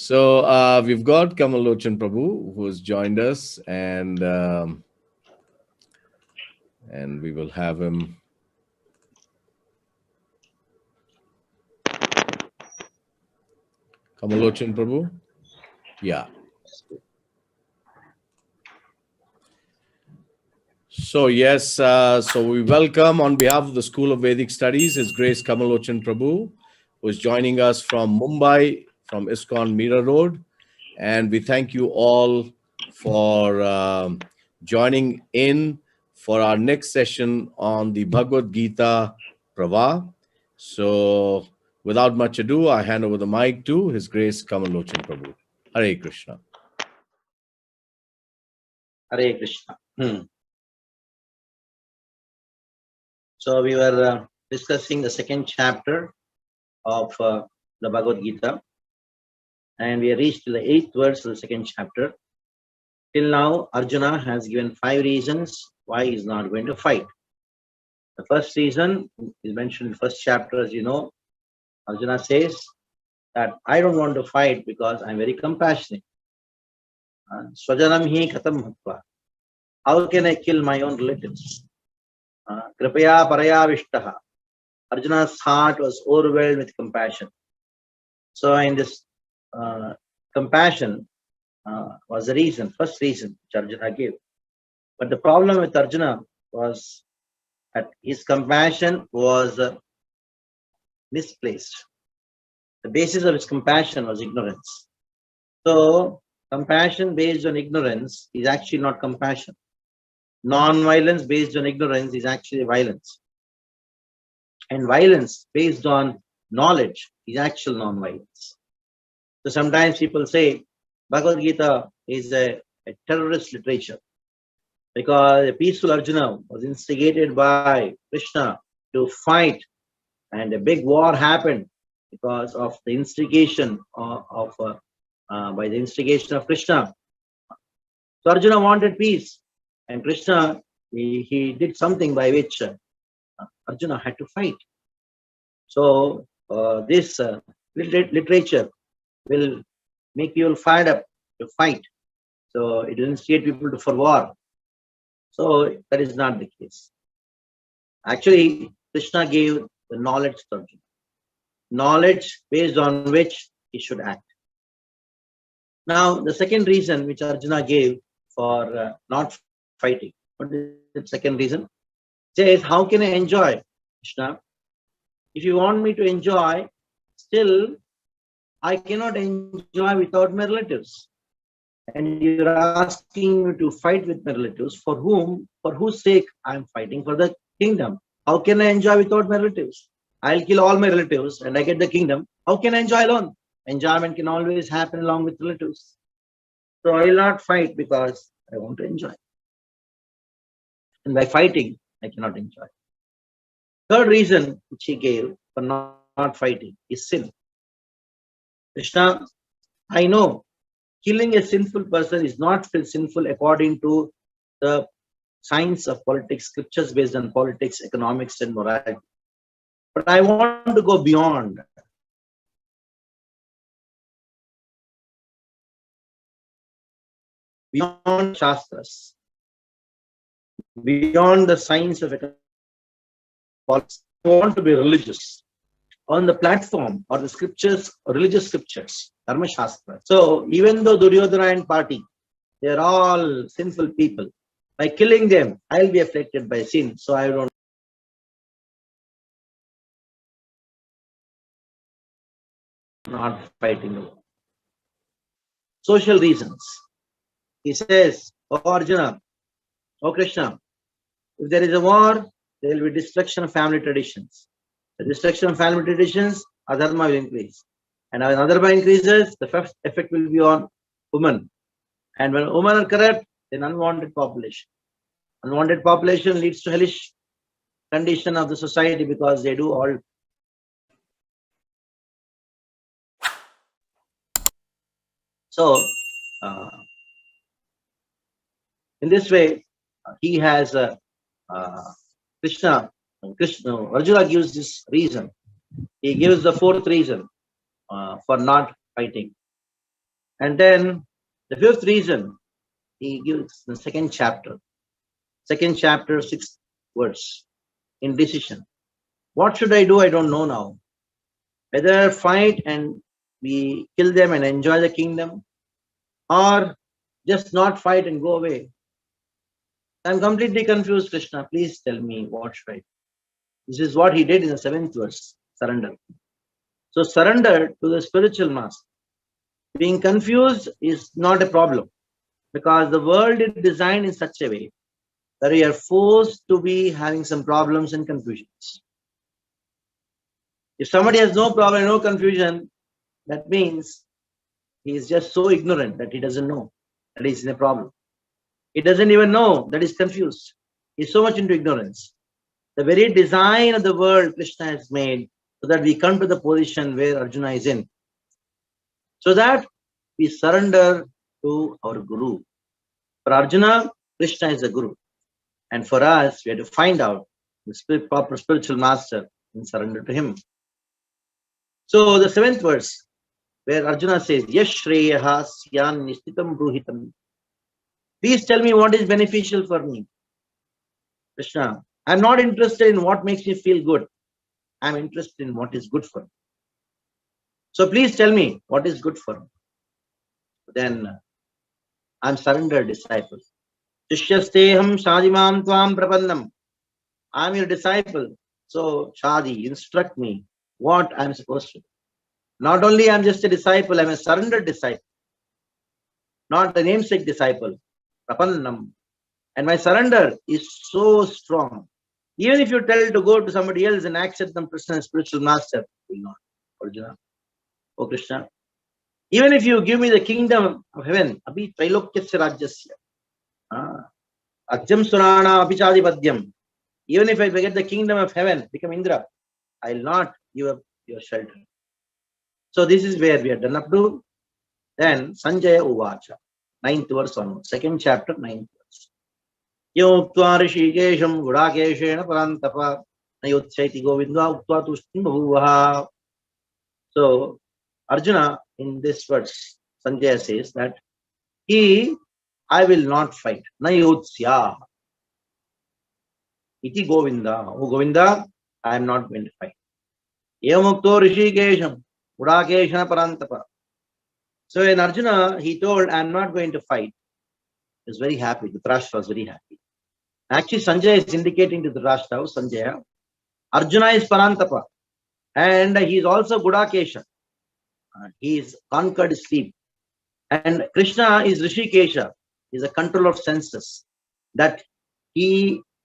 So we've got Kamal Prabhu who has joined us, and we will have him. Kamal Prabhu, yeah. So yes, so we welcome on behalf of the School of Vedic Studies His Grace Kamal Prabhu, who is joining us from Mumbai, from ISKCON Mira Road, and we thank you all for joining in for our next session on the Bhagavad Gita Pravaha. So without much ado, I hand over the mic to His Grace Kamal Prabhu. Hare Krishna. Hare Krishna. So we were discussing the second chapter of the Bhagavad Gita, and we reached the 8th verse of the second chapter. Till now, Arjuna has given 5 reasons why he is not going to fight. The first reason is mentioned in the first chapter, as you know. Arjuna says that I don't want to fight because I'm very compassionate. Swajanam hi katam bhaktva. How can I kill my own relatives? Kripaya parayavishtaha. Arjuna's heart was overwhelmed with compassion. So in this compassion was the reason, first reason which Arjuna gave. But the problem with Arjuna was that his compassion was misplaced. The basis of his compassion was ignorance. So compassion based on ignorance is actually not compassion. Non-violence based on ignorance is actually violence. And violence based on knowledge is actual non-violence. So sometimes people say Bhagavad Gita is a terrorist literature because a peaceful Arjuna was instigated by Krishna to fight, and a big war happened because of the instigation by the instigation of Krishna. So Arjuna wanted peace, and Krishna he did something by which Arjuna had to fight. So this literature will make people fired up to fight. So it will instigate people for war. So that is not the case. Actually, Krishna gave the knowledge to Arjuna. Knowledge based on which he should act. Now, the second reason which Arjuna gave for not fighting. What is the second reason? It says, how can I enjoy, Krishna? If you want me to enjoy, still I cannot enjoy without my relatives. And you're asking me to fight with my relatives, for whose sake I'm fighting? For the kingdom. How can I enjoy without my relatives? I'll kill all my relatives and I get the kingdom. How can I enjoy alone? Enjoyment can always happen along with relatives. So I will not fight because I want to enjoy. And by fighting, I cannot enjoy. Third reason which he gave for not fighting is sin. Krishna, I know killing a sinful person is not sinful according to the science of politics, scriptures based on politics, economics, and morality. But I want to go beyond. Beyond Shastras, beyond the science of economics. I want to be religious on the platform or the scriptures, religious scriptures, Dharma Shastra. So even though Duryodhana and party, they are all sinful people. By killing them, I will be afflicted by sin. So I don't. Not fighting the war. Social reasons. He says, oh Arjuna, oh Krishna, if there is a war, there will be destruction of family traditions. The destruction of family traditions, adharma will increase. And when adharma increases, the first effect will be on women. And when women are corrupt, then unwanted population. Unwanted population leads to hellish condition of the society because they do all. So, in this way, he has Krishna, Arjuna gives this reason. He gives the fourth reason for not fighting. And then the fifth reason he gives the second chapter, 6th verse, indecision. What should I do? I don't know now. Whether fight and we kill them and enjoy the kingdom, or just not fight and go away. I'm completely confused, Krishna. Please tell me what should I do. This is what he did in the 7th verse, surrender. So surrender to the spiritual master. Being confused is not a problem, because the world is designed in such a way that we are forced to be having some problems and confusions. If somebody has no problem, no confusion, that means he is just so ignorant that he doesn't know that he's in a problem. He doesn't even know that he's confused. He's so much into ignorance. The very design of the world Krishna has made so that we come to the position where Arjuna is in. So that we surrender to our Guru. For Arjuna, Krishna is the Guru. And for us, we have to find out the proper spiritual master and surrender to him. So the 7th verse, where Arjuna says, Yash Shreyaha Syan Nistitam Bruhitam. Please tell me what is beneficial for me. Krishna, I'm not interested in what makes me feel good. I'm interested in what is good for me. So please tell me what is good for me. Then I'm surrendered disciple. Shishyasteham Shadimam Tvam Prapannam. I'm your disciple. So Shadi, instruct me what I'm supposed to do. Not only I'm just a disciple, I'm a surrendered disciple. Not a namesake disciple. Prapannam. And my surrender is so strong. Even if you tell to go to somebody else and accept them Krishna as spiritual master, will not. Arjuna. Oh Krishna. Even if you give me the kingdom of heaven, abhi trailokyasya rajyasya. Ajyam surana apichadipadyam. Even if I get the kingdom of heaven, become Indra, I will not give up your shelter. So this is where we are done up to. Then Sanjaya Uvacha, 9th verse onward, 2nd chapter, 9th verse. Yoktva rishikesham gudakeshena parantapa nayotsaiti govinda uktva tushtim bhuvaha. So Arjuna, in this verse, Sanjaya says that I will not fight. Nayotsya. Iti Govinda. Oh Govinda, I am not going to fight. Yamukto rishikesham gudakeshena parantapa. So in Arjuna, he told, I am not going to fight. He was very happy. Dhritarashtra was very happy. Actually, Sanjaya is indicating to Dhritarashtra, Sanjaya, Arjuna is Parantapa. And he is also Gudakesha. He is conquered sleep. And Krishna is Rishikesha. He is a control of senses. That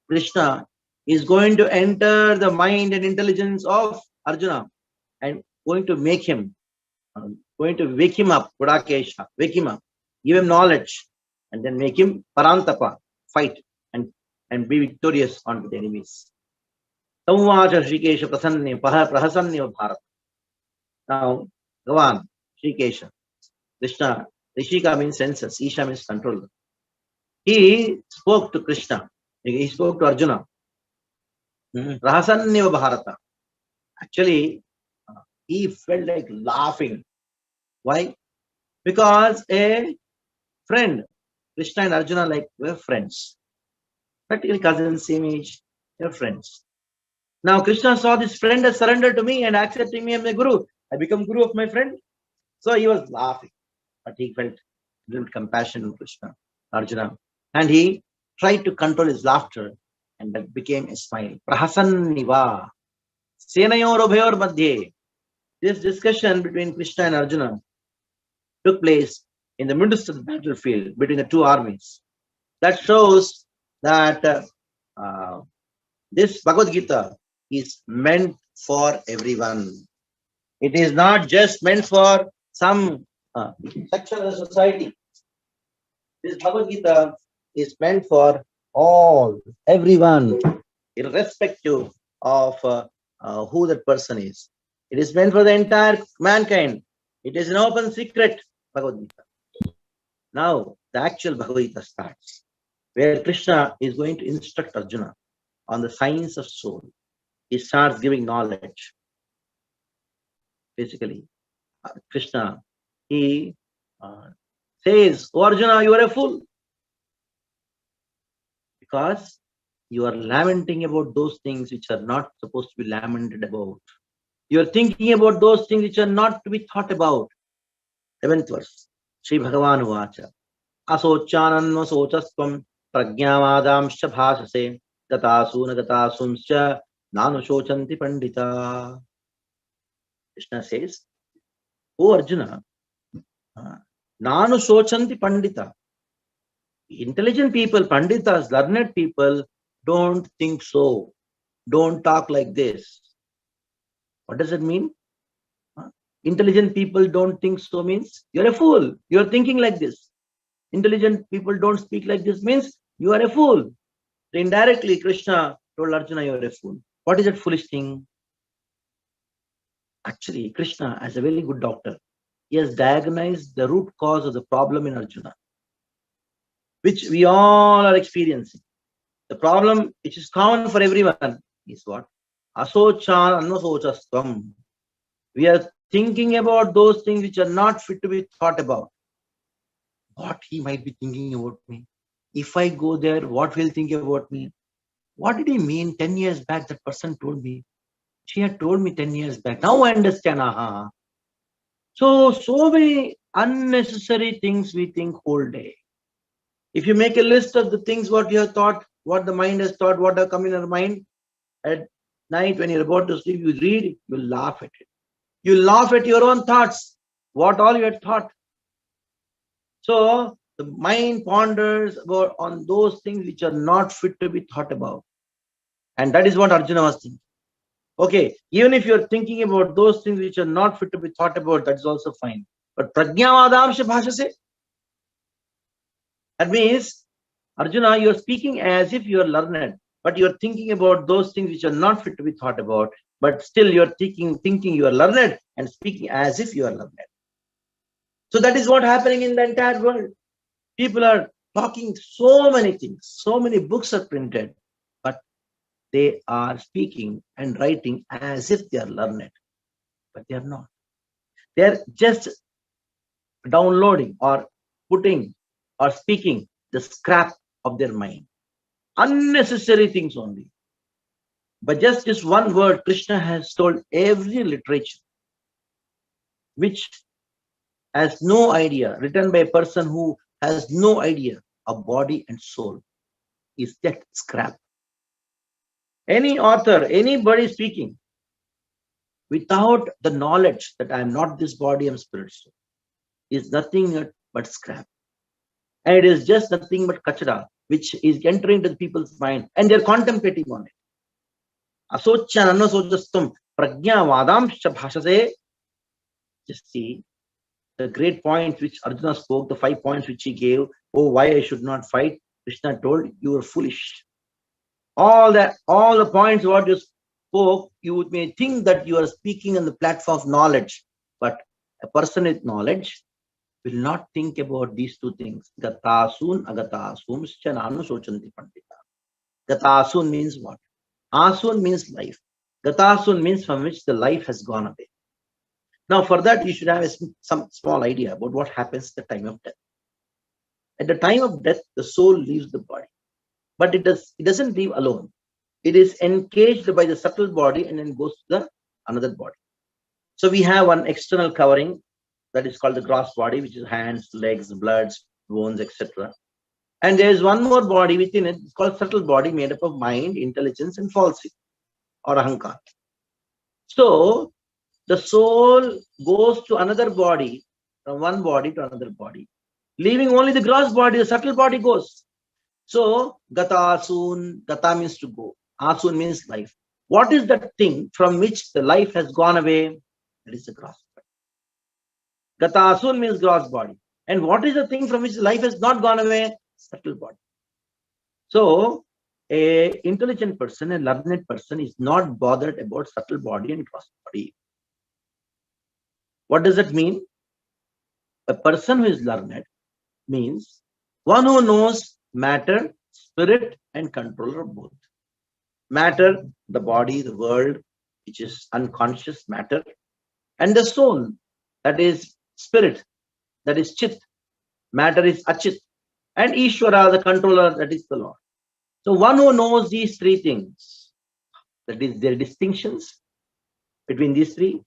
Krishna, is going to enter the mind and intelligence of Arjuna and going to make him, going to wake him up, Gudakesha, wake him up, give him knowledge, and then make him Parantapa, fight and be victorious on the enemies. Samvacha Shrikesha Prasanne Prahasanne Bharat. Now, go on, Shrikesha. Krishna, Rishika means senses, Isha means control. He spoke to Krishna, he spoke to Arjuna. Rahasanne Bharata. Actually, he felt like laughing. Why? Because a friend, Krishna and Arjuna, were friends. Practically cousins, same age, they're friends. Now Krishna saw this friend has surrendered to me and accepting me as my guru. I become guru of my friend. So he was laughing. But he felt a little compassion in Krishna, Arjuna. And he tried to control his laughter and that became a smile. Prahasanniva. Senayor Ubhayor Madhye. This discussion between Krishna and Arjuna took place in the midst of the battlefield between the two armies. That shows that this Bhagavad Gita is meant for everyone. It is not just meant for some section of the society. This Bhagavad Gita is meant for everyone, irrespective of who that person is. It is meant for the entire mankind. It is an open secret, Bhagavad Gita. Now, the actual Bhagavad Gita starts, where Krishna is going to instruct Arjuna on the science of soul. He starts giving knowledge. Basically, Krishna, he says, "Oh Arjuna, you are a fool." Because you are lamenting about those things which are not supposed to be lamented about. You are thinking about those things which are not to be thought about. 11th verse. Sri Bhagavan Vacha. Asochananva sochastvam pragyavadamscha bhasase gatasuna gatasumscha nanu shochanti pandita. Krishna says, "Oh Arjuna, nanu shochanti pandita." Intelligent people, panditas, learned people don't think so. Don't talk like this. What does it mean? Intelligent people don't think so means you're a fool. You're thinking like this. Intelligent people don't speak like this means you are a fool. So indirectly, Krishna told Arjuna, you're a fool. What is that foolish thing? Actually, Krishna, as a very good doctor, he has diagnosed the root cause of the problem in Arjuna, which we all are experiencing. The problem which is common for everyone is what? Asochan anvasochastvam. We are thinking about those things which are not fit to be thought about. What he might be thinking about me? If I go there, what will think about me? What did he mean 10 years back? That person told me. She had told me 10 years back. Now I understand. Aha. So many unnecessary things we think whole day. If you make a list of the things what you have thought, what the mind has thought, what have come in your mind, at night when you're about to sleep, you read, you laugh at it. You laugh at your own thoughts, what all you had thought. So the mind ponders about on those things which are not fit to be thought about. And that is what Arjuna was thinking. Okay, even if you're thinking about those things which are not fit to be thought about, that is also fine. But prajnavadamsha bhashase, that means, Arjuna, you're speaking as if you are learned, but you're thinking about those things which are not fit to be thought about, but still you're thinking you are learned and speaking as if you are learned. So that is what happening in the entire world. People are talking so many things, so many books are printed, but they are speaking and writing as if they are learned, but they are not. They are just downloading or putting or speaking the scrap of their mind. Unnecessary things only. But just this one word, Krishna has told every literature which has no idea, written by a person who has no idea of body and soul, is that scrap. Any author, anybody speaking, without the knowledge that I am not this body, I am spirit soul, is nothing but scrap. And it is just nothing but kachara, which is entering into the people's mind, and they're contemplating on it. Asochan anasocastum prajna vadamscha bhashase. Just see the great points which Arjuna spoke, the 5 points which he gave. Oh, why I should not fight? Krishna told, you are foolish. All the points what you spoke, you may think that you are speaking on the platform of knowledge, but a person with knowledge will not think about these two things. Gatasun agatasumscha nanu sochanti pandita. Gatasun means what? Asun means life. Gatasun means from which the life has gone away. Now, for that, you should have some small idea about what happens at the time of death. At the time of death, the soul leaves the body, but it doesn't leave alone. It is encaged by the subtle body and then goes to another body. So we have one external covering that is called the gross body, which is hands, legs, bloods, bones, etc. And there is one more body within it. It's called subtle body, made up of mind, intelligence, and falsehood or ahankar. So the soul goes to another body, from one body to another body, leaving only the gross body, the subtle body goes. So gata asun, gata means to go, asun means life. What is that thing from which the life has gone away? That is the gross body. Gata asun means gross body. And what is the thing from which the life has not gone away? Subtle body. So a intelligent person, a learned person is not bothered about subtle body and gross body. What does that mean? A person who is learned means one who knows matter, spirit, and controller of both. Matter, the body, the world, which is unconscious matter, and the soul, that is spirit, that is Chit. Matter is Achit. And Ishvara, the controller, that is the Lord. So one who knows these three things, that is their distinctions between these three,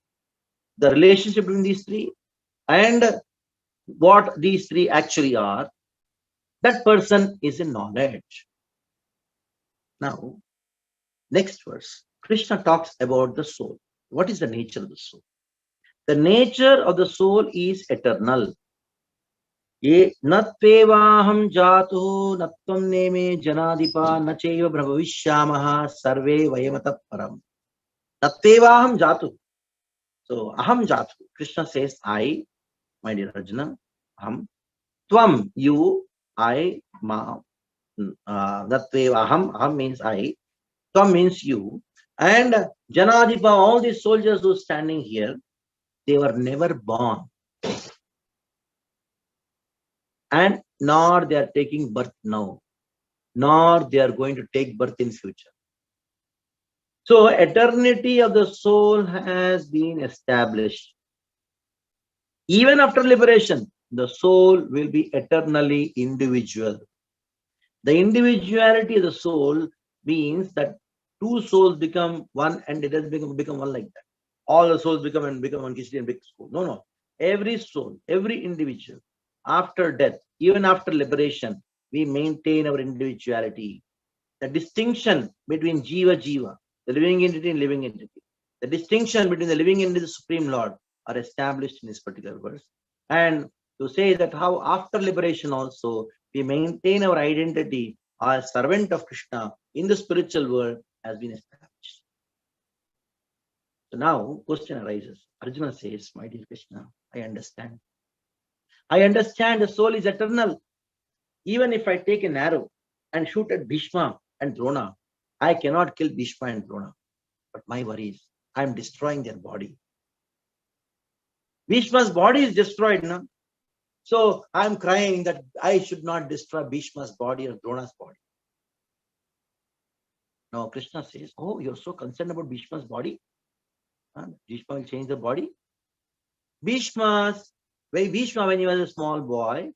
the relationship between these three, and what these three actually are, that person is in knowledge. Now, next verse, Krishna talks about the soul. What is the nature of the soul? The nature of the soul is eternal. Ye natvevaham jatu natvam neme janadipa nacheva brahmavishyamaha sarve vayamata param. Natvevaham jatu. So aham jatu. Krishna says, I, my dear Arjuna, aham. Tvam, you, I, ma. Natvevaham, aham means I. Tvam means you. And janadipa, all these soldiers who are standing here, they were never born. And nor they are taking birth now, nor they are going to take birth in future. So eternity of the soul has been established. Even after liberation, the soul will be eternally individual. The individuality of the soul means that two souls become one, and it doesn't become one like that. All the souls become one Kishri and big soul. No, no. Every soul, every individual, after death, even after liberation, we maintain our individuality. The distinction between Jiva, the living entity and living entity, the distinction between the living entity and the Supreme Lord are established in this particular verse. And to say that how after liberation also we maintain our identity as servant of Krishna in the spiritual world has been established. So now question arises. Arjuna says, my dear Krishna, I understand. I understand the soul is eternal. Even if I take an arrow and shoot at Bhishma and Drona, I cannot kill Bhishma and Drona. But my worry is, I am destroying their body. Bhishma's body is destroyed now. So I am crying that I should not destroy Bhishma's body or Drona's body. Now Krishna says, oh, you're so concerned about Bhishma's body? Bhishma will change the body? Bhishma, when he was a small boy,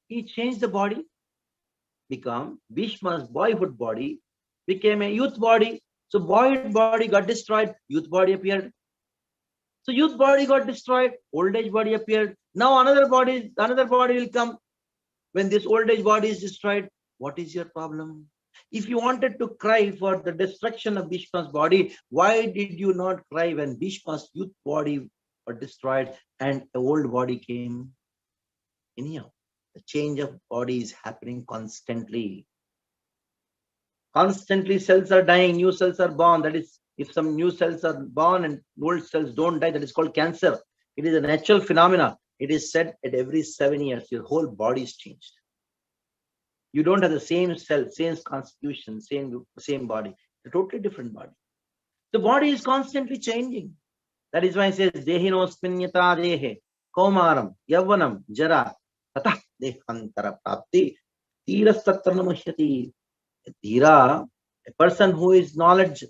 he changed the body, become Bhishma's boyhood body, became a youth body. So boyhood body got destroyed, youth body appeared. So youth body got destroyed, old age body appeared. Now another body will come. When this old age body is destroyed, what is your problem? If you wanted to cry for the destruction of Bhishma's body, why did you not cry when Bhishma's youth body was destroyed and the old body came? Anyhow, the change of body is happening constantly. Constantly cells are dying, new cells are born. That is, if some new cells are born and old cells don't die, that is called cancer. It is a natural phenomena. It is said at every 7 years, your whole body is changed. You don't have the same cell, same constitution, same body. A totally different body. The body is constantly changing. That is why it says, Dehinosminyata dehe, Kaumaram, Yavvanam, Jara, Tatah dehantara prapti, Tira sattanamuhyati. Dhira, a person who is in knowledge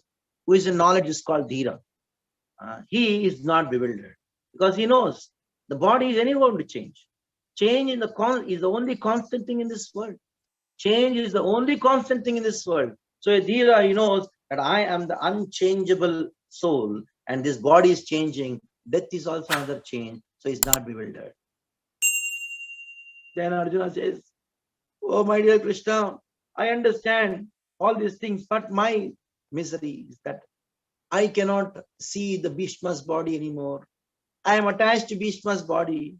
is called Dhira. He is not bewildered because he knows the body is anyone to change. Change is the only constant thing in this world. Change is the only constant thing in this world. So a Dhira, he knows that I am the unchangeable soul and this body is changing. Death is also another change. So he's not bewildered. Then Arjuna says, oh my dear Krishna, I understand all these things, but my misery is that I cannot see the Bhishma's body anymore. I am attached to Bhishma's body.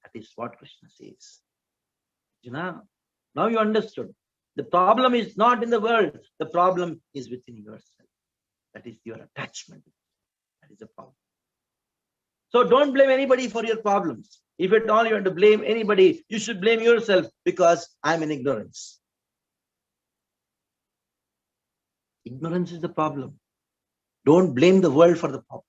That is what Krishna says. Arjuna, now you understood. The problem is not in the world. The problem is within yourself. That is your attachment. That is the problem. So don't blame anybody for your problems. If at all you want to blame anybody, you should blame yourself because I'm in ignorance. Ignorance is the problem. Don't blame the world for the problem.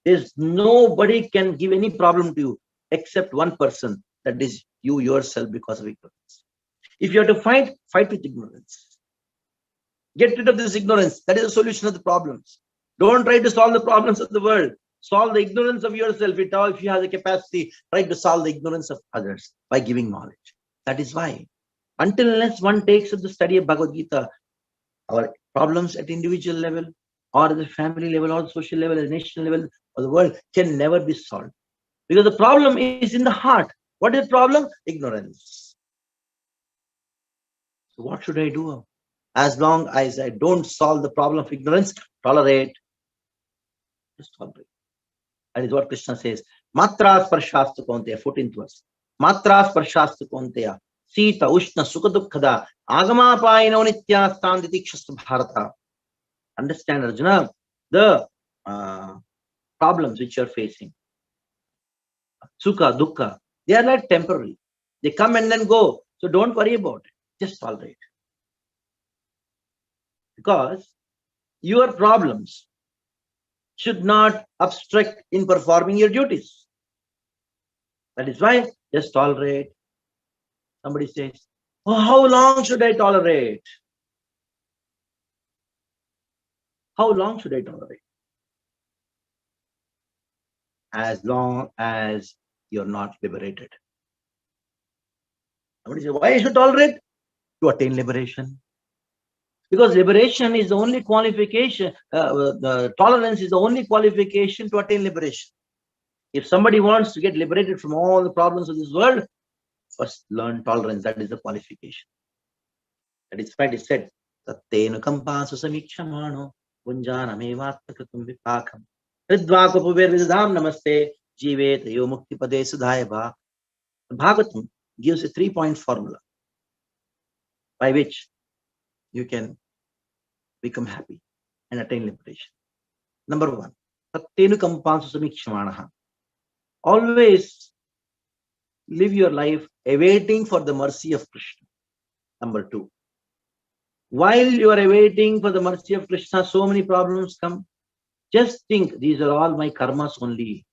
There's nobody can give any problem to you except one person, that is you yourself, because of ignorance. If you have to fight with ignorance. Get rid of this ignorance. That is the solution of the problems. Don't try to solve the problems of the world. solve the ignorance of yourself. If you have the capacity, try to solve the ignorance of others by giving knowledge. That is why, until unless one takes up the study of Bhagavad Gita, our problems at individual level, or at the family level, or social level, at the national level, or the world can never be solved. Because the problem is in the heart. What is the problem? Ignorance. So what should I do? As long as I don't solve the problem of ignorance, tolerate. Just tolerate. That is what Krishna says. Matras parshastu kaunteya, 14th verse. Matras parshastu kaunteya, Sita, Ushna, Sukha Dukkhada, Agama Payino Nitya Standitikshastu Bharata. Understand, Arjuna, the problems which you are facing. Sukha, Dukkha, they are like temporary. They come and then go. So don't worry about it. Just tolerate. Because your problems should not obstruct in performing your duties. That is why just tolerate. Somebody says, oh, how long should I tolerate? How long should I tolerate? As long as you're not liberated. Somebody says, why I should tolerate? To attain liberation. Because liberation is the only qualification, the tolerance is the only qualification to attain liberation. If somebody wants to get liberated from all the problems of this world, first learn tolerance. That is the qualification. That is why it is said, Tattenu kampasu samikshamano punjanamevatmakatum vipakam Ridvakopuver vidham namaste jivet yo mukti pade sudhayava. Bhagavatam gives a 3-point formula by which you can become happy and attain liberation. Number 1, Tattenu kampasu samikshamanaha. Always live your life awaiting for the mercy of Krishna. Number 2, while you are awaiting for the mercy of Krishna, so many problems come. Just think, these are all my karmas only.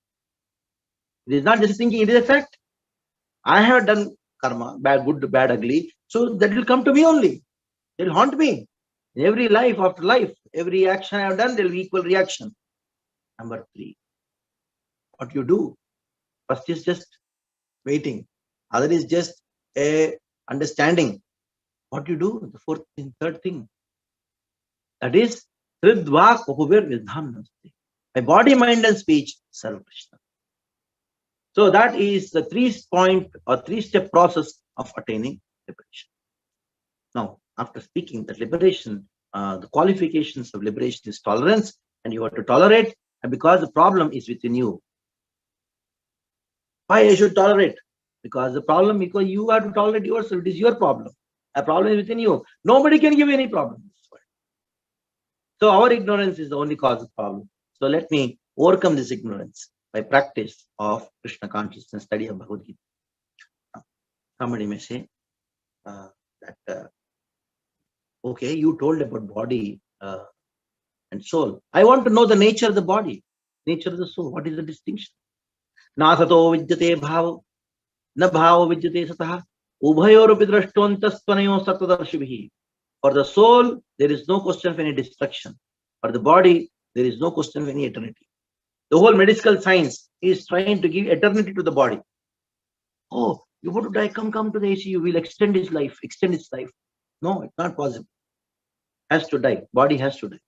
It is not just thinking, it is a fact. I have done karma, bad, good, bad, ugly. So that will come to me only. It will haunt me. In every life after life, every action I have done, there will be equal reaction. Number 3, what you do? First is just waiting. Other is just a understanding. What you do? The fourth thing, third thing. That is, Hridvak Upubir Vidham Namaste. By body, mind, and speech, serve Krishna. So that is the 3-point or 3-step process of attaining liberation. Now, after speaking that liberation, the qualifications of liberation is tolerance, and you have to tolerate, and because the problem is within you. Why I should tolerate? Because because you have to tolerate yourself. It is your problem. A problem is within you. Nobody can give you any problem in this world. So our ignorance is the only cause of problem. So let me overcome this ignorance by practice of Krishna consciousness, study of Bhagavad Gita. Somebody may say that, okay, you told about body and soul. I want to know the nature of the body, nature of the soul. What is the distinction? Nasato vidyate bhava, na bhava vidyate satah, ubhayorupi drashtontastvanayo sattvadarshibhi. For the soul, there is no question of any destruction. For the body, there is no question of any eternity. The whole medical science is trying to give eternity to the body. Oh, you want to die? Come to the ICU. We'll extend his life. Extend his life. No, it's not possible. Has to die. Body has to die.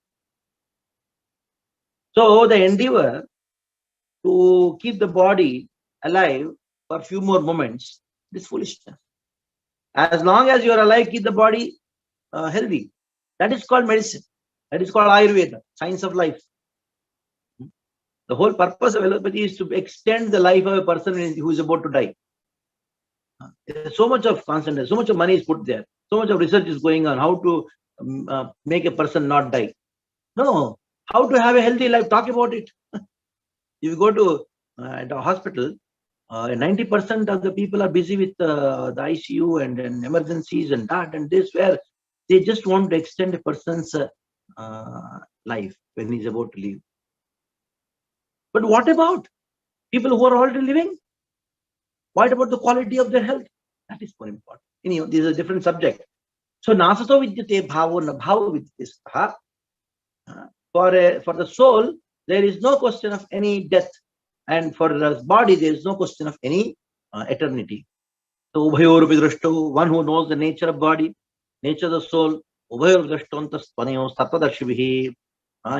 So the endeavor to keep the body alive for a few more moments is foolishness. As long as you are alive, keep the body healthy. That is called medicine. That is called Ayurveda, science of life. The whole purpose of allopathy is to extend the life of a person who is about to die. There's so much of concentration, so much of money is put there, so much of research is going on how to make a person not die. No, how to have a healthy life, talk about it. If you go to at a hospital, 90% of the people are busy with the ICU and emergencies and that and this, where they just want to extend a person's life when he's about to leave. But what about people who are already living? What about the quality of their health? That is more important. Anyway, this is a different subject. So, nasato vidyate bhavo na bhavo vidyate saha. For the soul, there is no question of any death. And for the body, there is no question of any eternity. So, Ubhayorupi Drashto, one who knows the nature of body, nature of the soul, Ubhayor Drashtontas Panayo Tattvadarshibhi,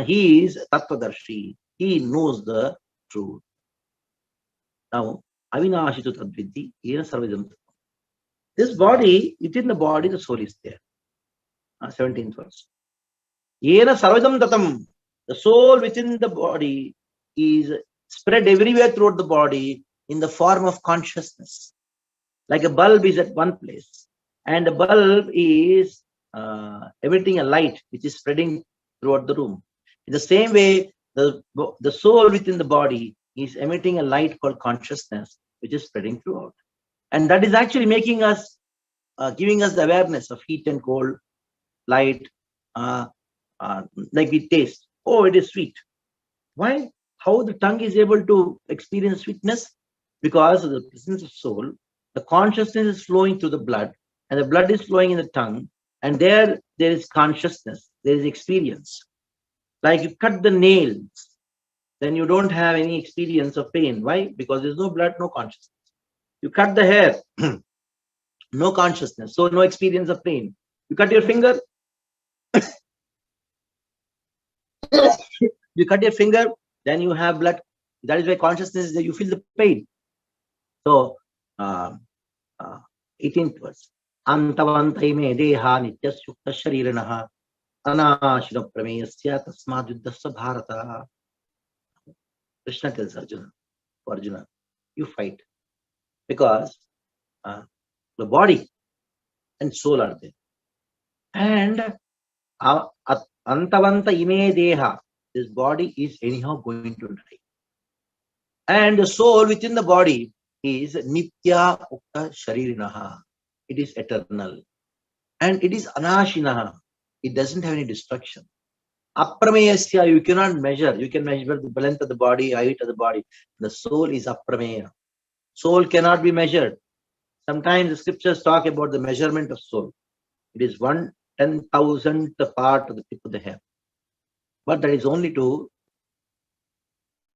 he is Tattvadarshi. He knows the truth. Now, Avinashitu Tadvidhi, Yena Sarvadam. This body, within the body, the soul is there. 17th verse. Yena Sarvadam Tatam, the soul within the body is spread everywhere throughout the body in the form of consciousness. Like a bulb is at one place, and the bulb is emitting a light which is spreading throughout the room. In the same way, the soul within the body is emitting a light called consciousness, which is spreading throughout. And that is actually making us, giving us the awareness of heat and cold, light, like we taste. Oh, it is sweet. Why? How the tongue is able to experience sweetness? Because of the presence of soul, the consciousness is flowing through the blood, and the blood is flowing in the tongue, and there is consciousness, there is experience. Like you cut the nails, then you don't have any experience of pain. Why? Because there's no blood, no consciousness. You cut the hair, no consciousness, so no experience of pain. You cut your finger, you cut your finger, then you have blood. That is why consciousness is that you feel the pain. So, 18th verse. Antavantaime deha nityasukta shariranaha anashina prameyasya tasmad yuddhasya bharata. Krishna tells Arjuna, you fight. Because the body and soul are there. And antavanta ime deha, this body is anyhow going to die. And the soul within the body is nitya ukta sharirinaha. It is eternal. And it is anashinaha. It doesn't have any destruction. Aprameyasya, you cannot measure. You can measure the length of the body, height of the body. The soul is aprameya. Soul cannot be measured. Sometimes the scriptures talk about the measurement of soul. It is 1/10,000th part of the tip of the hair. But that is only to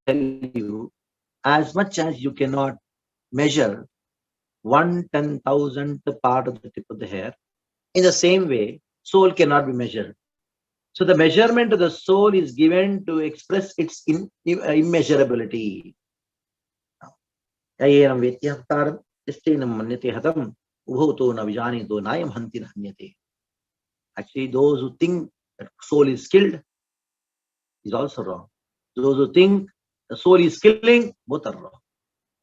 tell you, as much as you cannot measure 1/10,000th part of the tip of the hair, in the same way, soul cannot be measured. So the measurement of the soul is given to express its immeasurability. Actually, those who think that soul is skilled is also wrong. Those who think the soul is killing, both are wrong.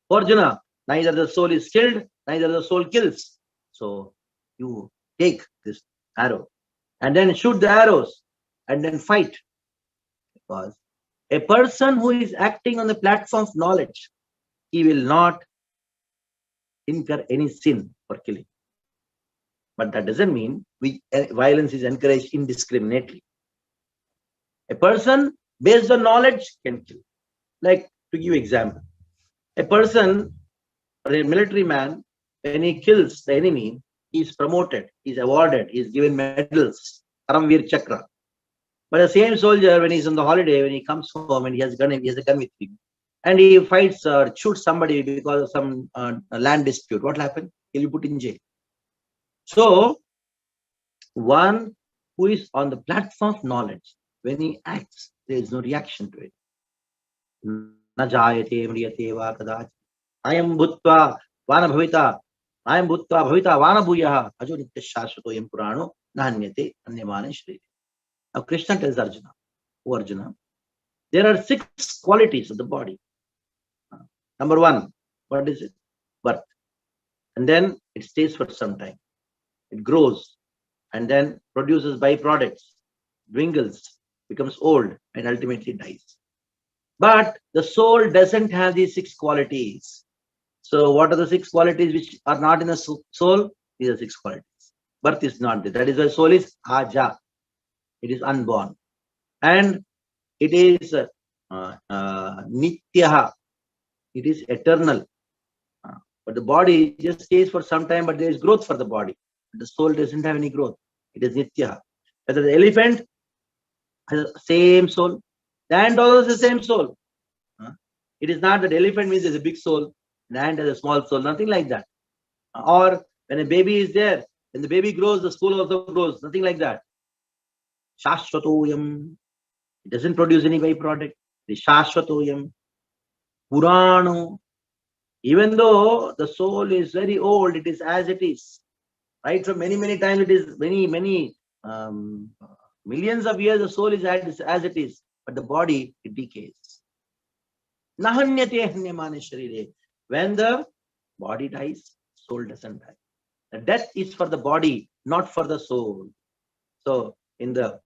For Arjuna, neither the soul is killed, neither the soul kills. So you take this arrow and then shoot the arrows and then fight. Because a person who is acting on the platform of knowledge, he will not incur any sin for killing. But that doesn't mean violence is encouraged indiscriminately. A person based on knowledge can kill. Like, to give example, a person, or a military man, when he kills the enemy, he is promoted, he is awarded, he is given medals, Karamveer Chakra. But the same soldier, when he's on the holiday, when he comes home and he has a gun with him, and he fights or shoots somebody because of some land dispute, what will happen? He'll be put in jail. So, one who is on the platform of knowledge, when he acts, there is no reaction to it. Na jayate mriyate va kadach. I am bhutva vana bhavita. I am bhutva bhavita vana bhuyaha. Ajo nitya shashvato yam purano nahanyate anyamane shri. Now Krishna tells Arjuna, oh Arjuna, there are 6 qualities of the body. Number 1, what is it? Birth. And then it stays for some time. It grows and then produces byproducts, dwindles, becomes old, and ultimately dies. But the soul doesn't have these 6 qualities. So what are the 6 qualities which are not in the soul? These are 6 qualities. Birth is not there. That is why soul is aja. It is unborn. And it is nityaha. It is eternal. But the body just stays for some time, but there is growth for the body. The soul doesn't have any growth. It is nityaha. Whether the elephant has the same soul, The ant also is the same soul. It is not that elephant means there's a big soul, and ant has a small soul, nothing like that. Or when a baby is there, when the baby grows, the soul also grows, nothing like that. Shashvatoyam. It doesn't produce any byproduct. The Shashvatoyam. Purano. Even though the soul is very old, it is as it is. Right? From many times, it is many millions of years, the soul is as it is. But the body, it decays. Nahanyate hanyamane sharire. When the body dies, soul doesn't die. The death is for the body, not for the soul. So in the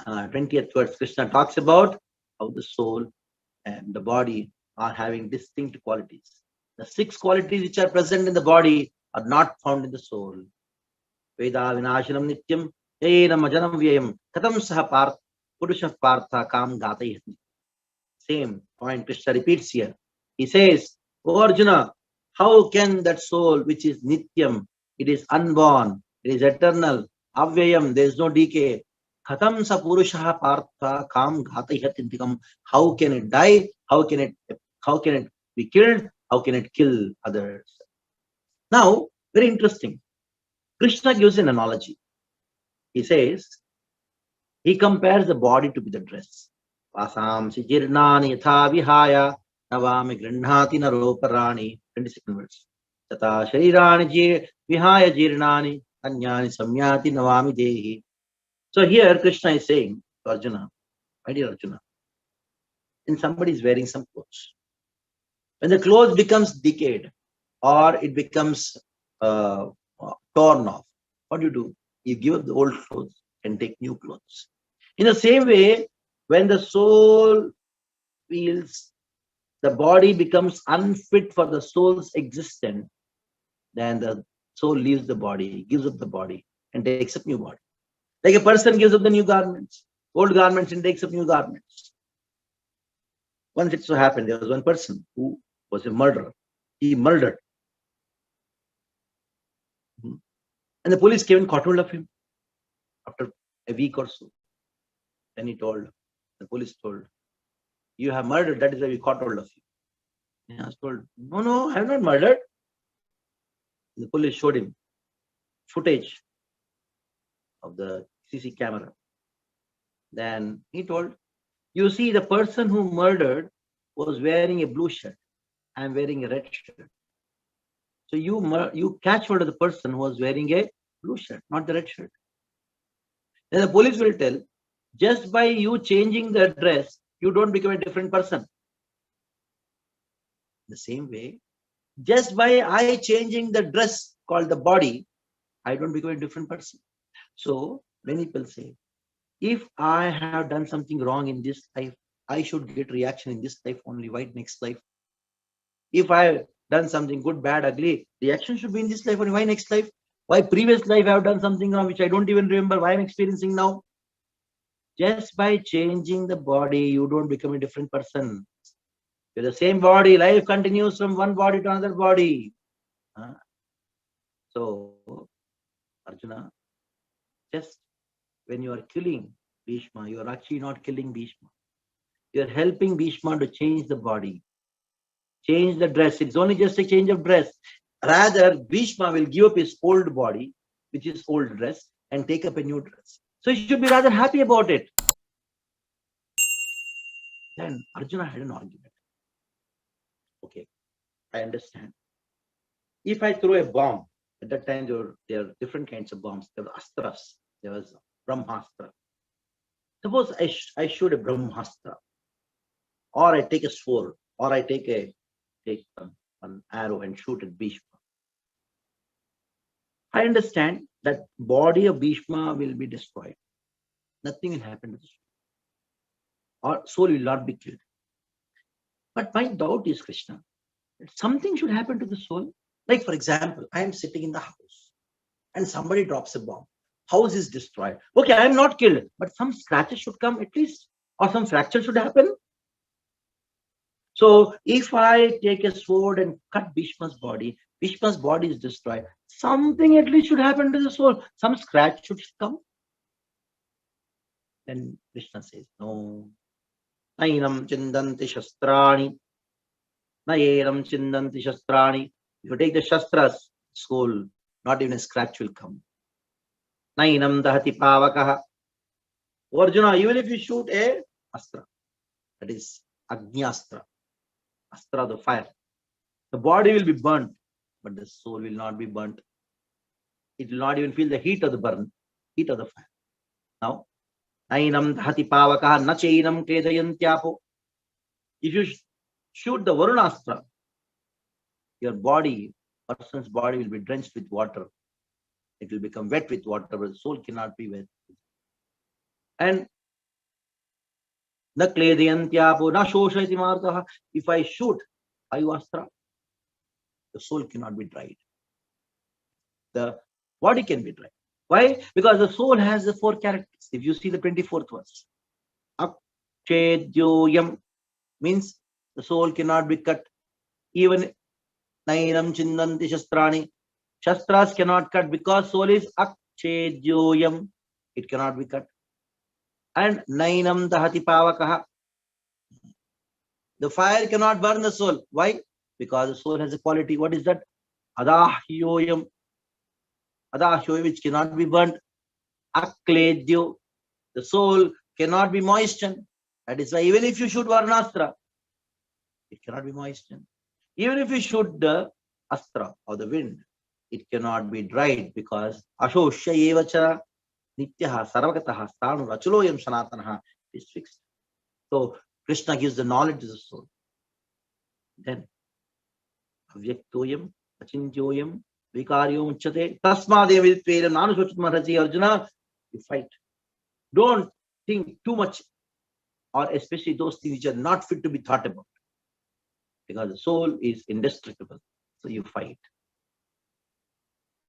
20th verse, Krishna talks about how the soul and the body are having distinct qualities. The 6 qualities which are present in the body are not found in the soul. Veda vinashanam nityam ena majanam vyayam katam saha parth purusha partha kam gatayati. Same point Krishna repeats here. He says, "O Arjuna, how can that soul which is nityam, it is unborn, it is eternal, avyayam, there is no decay. Khatam sa purusha partha kam ghatayatintikam. How can it die? How can it be killed? How can it kill others?" Now, very interesting. Krishna gives an analogy. He says, he compares the body to be the dress. Vasamsi jirnani yatha vihaya navami grihnati naroparani. 22nd verse. Tata sharirani vihaya jirnani anyani samyati navami dehi. So here Krishna is saying to Arjuna, my dear Arjuna, when somebody is wearing some clothes, when the clothes becomes decayed or it becomes torn off, what do? You give up the old clothes and take new clothes. In the same way, when the soul feels the body becomes unfit for the soul's existence, then the soul leaves the body, gives up the body, and takes up new body. Like a person gives up the new garments, old garments, and takes up new garments. Once it so happened, there was one person who was a murderer. He murdered. And the police came and caught hold of him after a week or so. Then the police told, "You have murdered, that is why we caught hold of you." And he was told, No, I have not murdered. The police showed him footage of the CC camera. Then he told, "You see, the person who murdered was wearing a blue shirt. I am wearing a red shirt. So you catch hold of the person who was wearing a blue shirt, not the red shirt." Then the police will tell, just by you changing the dress, you don't become a different person. The same way, just by I changing the dress called the body, I don't become a different person. So many people say, if I have done something wrong in this life, I should get reaction in this life only. Why next life? If I have done something good, bad, ugly, reaction should be in this life only. Why next life? Why previous life I have done something wrong which I don't even remember? Why I'm experiencing now? Just by changing the body, you don't become a different person. You're the same body. Life continues from one body to another body. So, Arjuna, just when you are killing Bhishma, you are actually not killing Bhishma. You are helping Bhishma to change the body, change the dress. It's only just a change of dress. Rather, Bhishma will give up his old body, which is old dress, and take up a new dress. So he should be rather happy about it. Then Arjuna had an argument. Okay, I understand. If I throw a bomb, at that time there are different kinds of bombs. There were astras. There was Brahmastra. Suppose I shoot a Brahmastra, or I take a sword, or I take an arrow and shoot at Bhishma. I understand that body of Bhishma will be destroyed. Nothing will happen to the soul. Or soul will not be killed. But my doubt is, Krishna, that something should happen to the soul. Like, for example, I am sitting in the house and somebody drops a bomb. House is destroyed. Okay, I am not killed, but some scratches should come at least, or some fracture should happen. So if I take a sword and cut Bhishma's body is destroyed. Something at least should happen to the soul. Some scratch should come. Then Krishna says, no, Nainam chindanti shastrani. Nayenam chindanti shastrani. If you take the shastras, school, not even a scratch will come. Nainam dahati pavakaha. Arjuna, even if you shoot a astra, that is Agnyastra, Astra, the fire, the body will be burnt, but the soul will not be burnt. It will not even feel the heat of the burn, heat of the fire. Now, Nainam dhati pavakaha na chainam kedayantyapo. If you shoot the Varunastra, your body, person's body will be drenched with water. It will become wet with water, but the soul cannot be wet. And na kledayantyapo na shoshayati martaha. If I shoot Ayuastra, the soul cannot be dried. The body can be dried. Why? Because the soul has the 4 characters. If you see the 24th verse, Akchedyoyam means the soul cannot be cut. Even Nainam Chindanti Shastrani, Shastras cannot cut because soul is Akchedyoyam. It cannot be cut. And Nainam Dahati Pavakaha. The fire cannot burn the soul. Why? Because the soul has a quality. What is that? Adahyoyam. Adahyoyam, which cannot be burnt. Akledyo. The soul cannot be moistened. That is why even if you shoot Varnastra, it cannot be moistened. Even if you shoot the Astra or the wind, it cannot be dried because Ashoshya evacha nityaha sarvagataha stanu achuloyam sanatanaha is fixed. So Krishna gives the knowledge to the soul. Then avyaktoyam achintyoyam vikaryom uchate tasmadevidtveda nanu sochutmarhaji. Arjuna, you fight. Don't think too much, or especially those things which are not fit to be thought about, because the soul is indestructible. So you fight.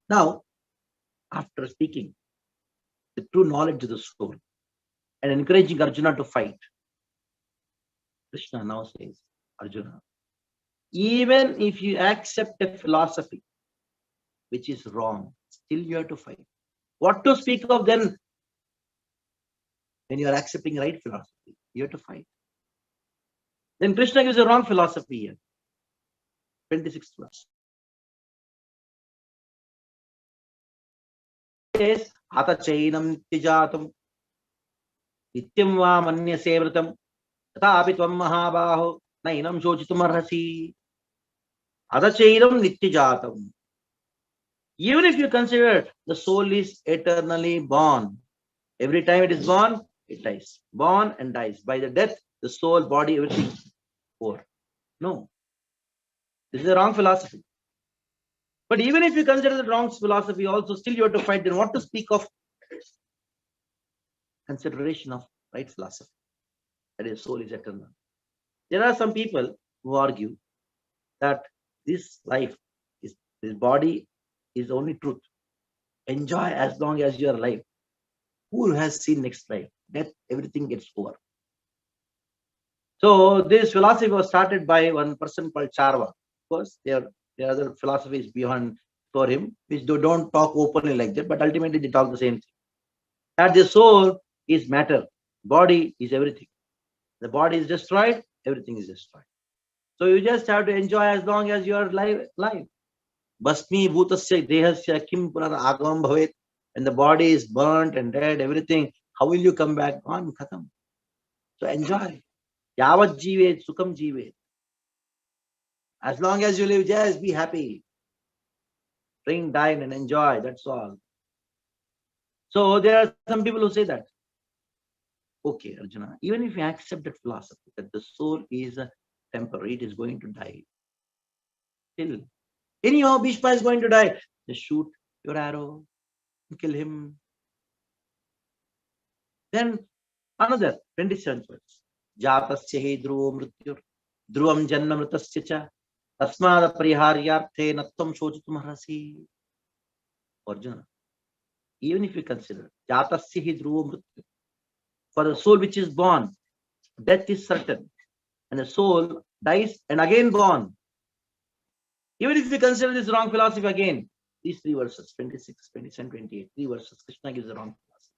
Now, after speaking the true knowledge of the soul and encouraging Arjuna to fight, Krishna now says, Arjuna, even if you accept a philosophy which is wrong, still you have to fight. What to speak of then when you are accepting right philosophy? You have to fight. Then Krishna gives a wrong philosophy here. 26th verse. Says, Ata chainam nityajatam nityam va manyase vratam tathapi tvam mahabaho nainam shochitum arhasi. Ata chainam nityajatam. Even if you consider the soul is eternally born, every time it is born, it dies. Born and dies. By the death, the soul, body, everything over. No. This is a wrong philosophy. But even if you consider the wrong philosophy also, still you have to fight. Then what to speak of consideration of right philosophy? That is, soul is eternal. There are some people who argue that this life, this body is only truth. Enjoy as long as you are alive. Who has seen next life? Death, everything gets over. So this philosophy was started by one person called Charva. Of course, there are other philosophies beyond for him, which don't talk openly like that, but ultimately they talk the same thing. That the soul is matter, body is everything. The body is destroyed, everything is destroyed. So you just have to enjoy as long as you are alive. Basmi bhutasya dehasya kim punar agam bhavet. When the body is burnt and dead, everything, how will you come back? Gone, khatam. So enjoy. Yavat jivet, sukham jivet. As long as you live, just be happy. Drink, dine, and enjoy. That's all. So there are some people who say that. Okay, Arjuna, even if you accept that philosophy, that the soul is temporary, it is going to die. Still, anyhow, Bhishma is going to die. Just shoot your arrow and kill him. Then another 27th verse. Jatasya he dhruvam mrityur dhruvam janna mritasya cha tasmada pariharyarthe nattam shochitum arhasi. Arjuna, even if you consider Jatasya hi dhruvam mrityur, for the soul which is born, death is certain, and the soul dies and again born. Even if you consider this wrong philosophy again, these 3 verses, 26, 27, 28, 3 verses, Krishna gives the wrong philosophy.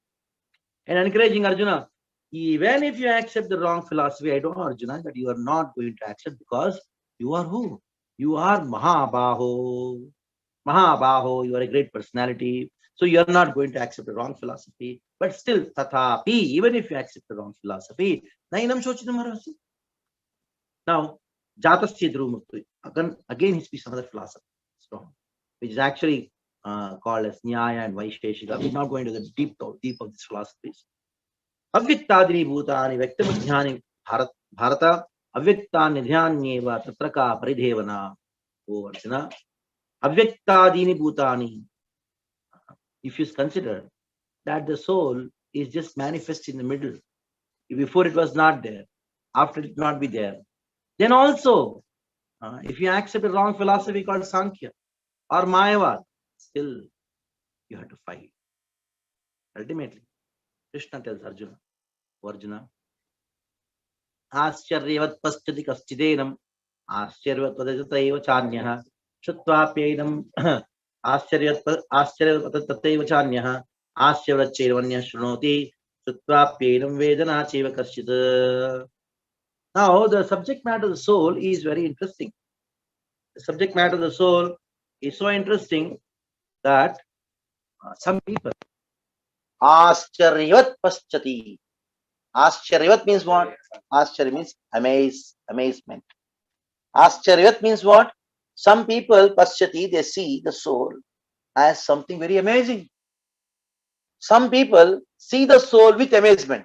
And encouraging Arjuna, Even if you accept the wrong philosophy, I don't know, Arjuna, that you are not going to accept because you are who? You are Mahabaho. Mahabaho, you are a great personality. So you are not going to accept the wrong philosophy. But still, tathapi, even if you accept the wrong philosophy, nainam shochitam arasi. Now, Jatasya Drumuktu, again he speaks another philosophy, strong, which is actually called as Nyaya and Vaisheshika. We're not going to the deep of these philosophies. Avyuktadini bhutani vyaktamadhyani bharata avyuktani dhyanyeva tatraka paridevana. Oh Arjuna, avyuktadini bhutani. If you consider that the soul is just manifest in the middle, before it was not there, after it not be there, then also, if you accept a wrong philosophy called Sankhya or Mayavad, still you have to fight. Ultimately, Krishna tells Arjuna, Arjuna, Ascharyavat paschati kaschideenam, Ascharyavat padajataiva chanyaha, Shutvapyainam, Ascharyavat patataiva chanyaha, Ascharyavat chairvanya shrunoti, Shutvapyainam vedana chaiva kaschita. Now, the subject matter of the soul is very interesting. The subject matter of the soul is so interesting that some people Ascharyavat paschati. Ascharyavat means what? Ascharya means amazement. Ascharyavat means what? Some people paschati, they see the soul as something very amazing. Some people see the soul with amazement.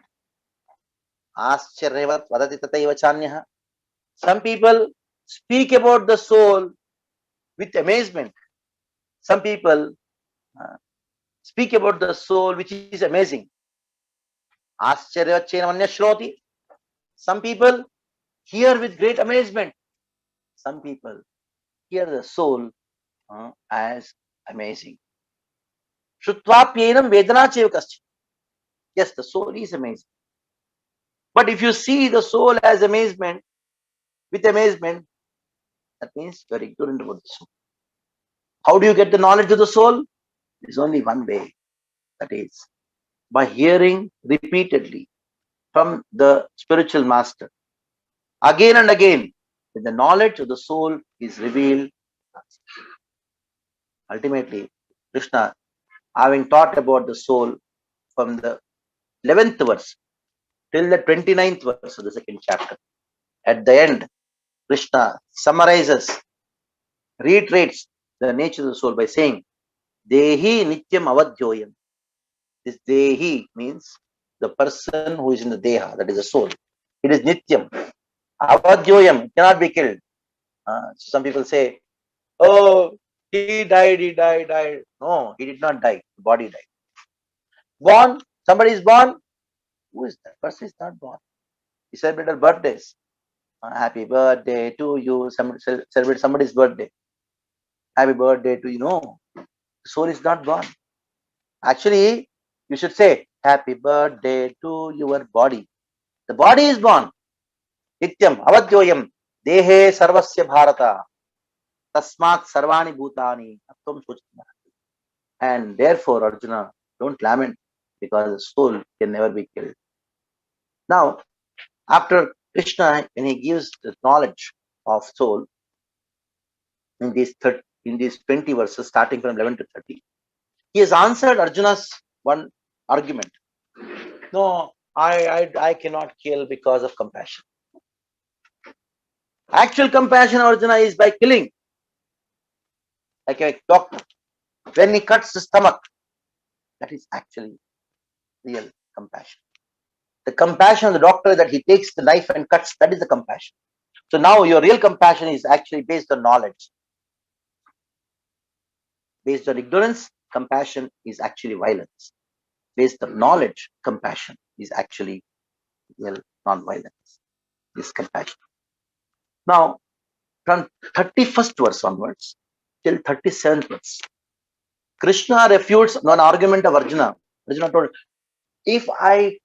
Ascharyavat vadati tataiva chanyaha. Some people speak about the soul with amazement. Some people speak about the soul which is amazing. Ascharyavat chairvanya shrunoti. Some people hear with great amazement. Some people hear the soul as amazing. Shutvapyenam vedana chevakaschi. Yes, the soul is amazing. But if you see the soul as amazement, with amazement, that means you are ignorant about the soul. How do you get the knowledge of the soul? There is only one way. That is by hearing repeatedly from the spiritual master. Again and again, when the knowledge of the soul is revealed, ultimately, Krishna, having taught about the soul from the 11th verse till the 29th verse of the second chapter, at the end, Krishna summarizes, reiterates the nature of the soul by saying, Dehi Nityam Avadyoyam. This Dehi means the person who is in the Deha, that is the soul. It is Nityam. Avadyoyam cannot be killed. Some people say, oh, he died. No, he did not die. The body died. Born, somebody is born. Who is that? Person is not born. We celebrate birthdays. Happy birthday to you. Somebody celebrate somebody's birthday. Happy birthday to you. No, the soul is not born. Actually, you should say happy birthday to your body. The body is born. Nityam avadyoyam dehe sarvasya bharata tasmat sarvani bhutani attam sochitana. And therefore, Arjuna, don't lament because the soul can never be killed. Now, after Krishna, when he gives the knowledge of soul in these 20 verses, starting from 11 to 30, he has answered Arjuna's one argument. No, I cannot kill because of compassion. Actual compassion, Arjuna, is by killing. Like a doctor, when he cuts the stomach, that is actually real compassion. The compassion of the doctor that he takes the knife and cuts, that is the compassion. So now your real compassion is actually based on knowledge. Based on ignorance, compassion is actually violence. Based on knowledge, compassion is actually real non-violence. This compassion. Now, from 31st verse onwards till 37th verse, Krishna refutes an argument of Arjuna. Arjuna told, if I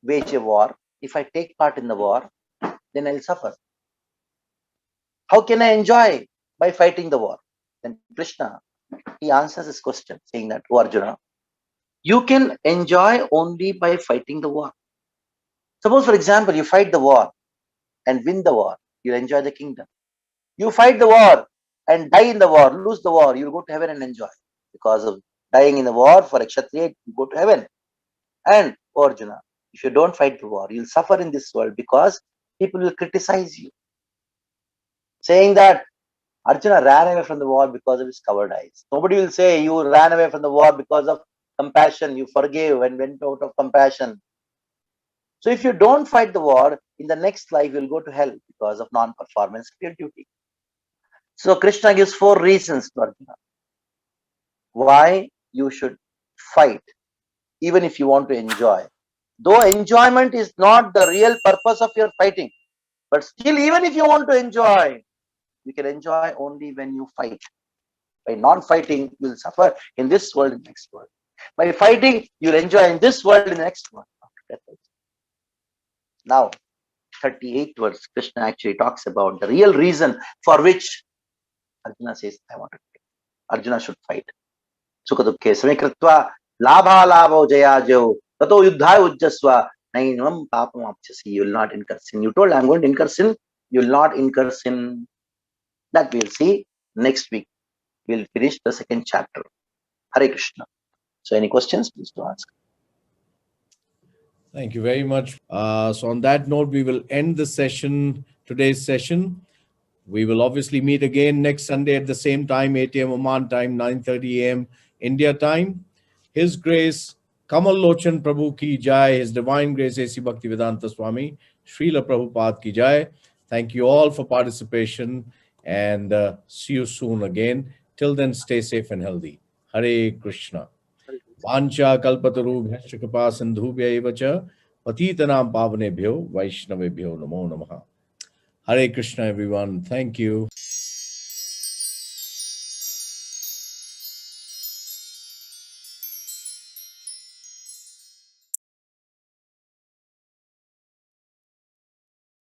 wage a war, if I take part in the war, then I'll suffer. How can I enjoy by fighting the war? Then Krishna, he answers this question saying that, oh Arjuna, you can enjoy only by fighting the war. Suppose, for example, you fight the war and win the war, you'll enjoy the kingdom. You fight the war and die in the war, lose the war, you'll go to heaven and enjoy. Because of dying in the war for a Kshatriya, you go to heaven. And Arjuna, if you don't fight the war, you'll suffer in this world because people will criticize you, saying that Arjuna ran away from the war because of his covered eyes. Nobody will say you ran away from the war because of compassion, you forgave and went out of compassion. So if you don't fight the war, in the next life you'll go to hell because of non-performance of your duty. So Krishna gives 4 reasons to Arjuna why you should fight, even if you want to enjoy. Though enjoyment is not the real purpose of your fighting, but still, even if you want to enjoy, you can enjoy only when you fight. By non-fighting, you'll suffer in this world and next world. By fighting, you'll enjoy in this world and the next world. Now, 38th verse, Krishna actually talks about the real reason for which Arjuna says, I want to fight. Arjuna should fight. Sukha dukhe samikritva labha labho jayajo tato yuddhaya ujjasva nainam papam apchasi. You will not incur sin. You told, I'm going to incur sin. You will not incur sin. That we'll see next week. We'll finish the 2nd chapter. Hare Krishna. So any questions, please do ask. Thank you very much. So on that note, we will end the session, today's session. We will obviously meet again next Sunday at the same time, 8 a.m. Oman time, 9:30 a.m. India time. His Grace, Kamal Lochan Prabhu ki jai. His Divine Grace, A.C. Bhaktivedanta Swami, Srila Prabhupada ki jai. Thank you all for participation and see you soon again. Till then, stay safe and healthy. Hare Krishna. Vancha kalpatarubhyascha kripa sindhubhya eva patitanam pavanebhyo vaishnavebhyo namo namaha. Hare Krishna, everyone. Thank you.